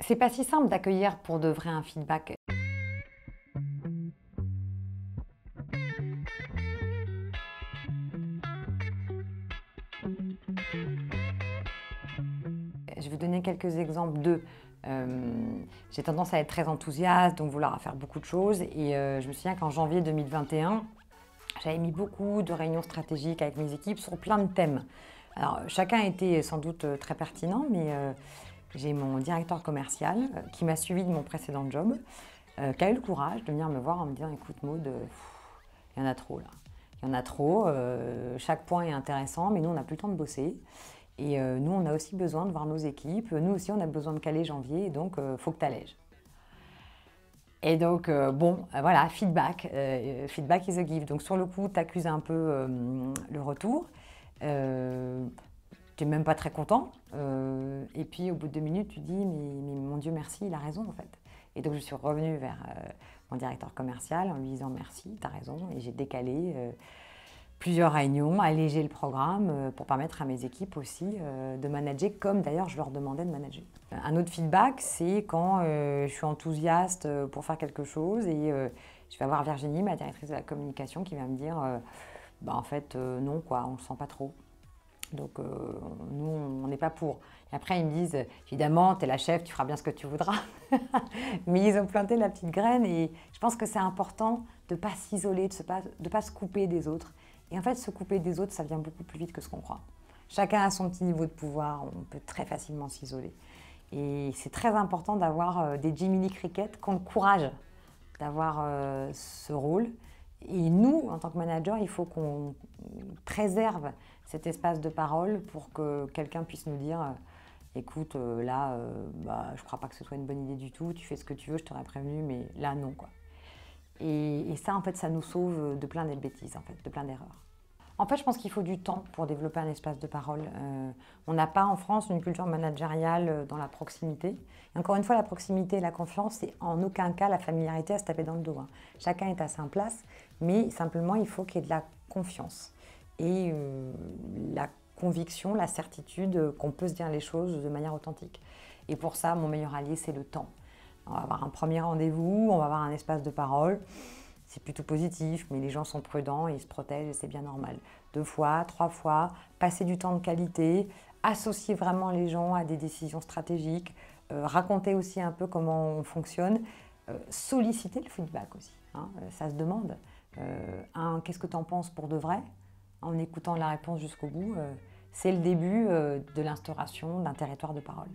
C'est pas si simple d'accueillir pour de vrai un feedback. Je vais vous donner quelques exemples j'ai tendance à être très enthousiaste, donc vouloir faire beaucoup de choses. Et je me souviens qu'en janvier 2021, j'avais mis beaucoup de réunions stratégiques avec mes équipes sur plein de thèmes. Alors, chacun était sans doute très pertinent, mais j'ai mon directeur commercial qui m'a suivi de mon précédent job, qui a eu le courage de venir me voir en me disant « Écoute Maud, il y en a trop là. Il y en a trop, chaque point est intéressant, mais nous on n'a plus le temps de bosser. Et nous on a aussi besoin de voir nos équipes, nous aussi on a besoin de caler janvier, donc faut que tu allèges. » Et donc, voilà, feedback is a gift. Donc sur le coup, tu accuses un peu le retour. Tu n'es même pas très content. Et puis au bout de 2 minutes, tu dis, mais mon Dieu, merci, il a raison en fait. Et donc je suis revenue vers mon directeur commercial en lui disant merci, tu as raison. Et j'ai décalé plusieurs réunions, allégé le programme pour permettre à mes équipes aussi de manager comme d'ailleurs je leur demandais de manager. Un autre feedback, c'est quand je suis enthousiaste pour faire quelque chose et je vais avoir Virginie, ma directrice de la communication, qui va me dire en fait non quoi, on le sent pas trop. Donc nous on n'est pas pour. Et après ils me disent évidemment tu es la chef, tu feras bien ce que tu voudras. Mais ils ont planté la petite graine et je pense que c'est important de ne pas s'isoler, de pas se couper des autres. Et en fait, se couper des autres, ça vient beaucoup plus vite que ce qu'on croit. Chacun a son petit niveau de pouvoir, on peut très facilement s'isoler. Et c'est très important d'avoir des Jiminy Cricket qui ont le courage d'avoir ce rôle. Et nous, en tant que manager, il faut qu'on préserve cet espace de parole pour que quelqu'un puisse nous dire écoute, là, je ne crois pas que ce soit une bonne idée du tout, tu fais ce que tu veux, je t'aurais prévenu, mais là, non, quoi. Et ça, en fait, ça nous sauve de plein de bêtises, en fait, de plein d'erreurs. En fait, je pense qu'il faut du temps pour développer un espace de parole. On n'a pas en France une culture managériale dans la proximité. Et encore une fois, la proximité et la confiance, c'est en aucun cas la familiarité à se taper dans le dos. Chacun est à sa place, mais simplement, il faut qu'il y ait de la confiance. Et la conviction, la certitude qu'on peut se dire les choses de manière authentique. Et pour ça, mon meilleur allié, c'est le temps. On va avoir un premier rendez-vous, on va avoir un espace de parole. C'est plutôt positif, mais les gens sont prudents et ils se protègent et c'est bien normal. 2 fois, 3 fois, passer du temps de qualité, associer vraiment les gens à des décisions stratégiques, raconter aussi un peu comment on fonctionne, solliciter le feedback aussi, ça se demande. Qu'est-ce que tu en penses pour de vrai? En écoutant la réponse jusqu'au bout, c'est le début de l'instauration d'un territoire de parole.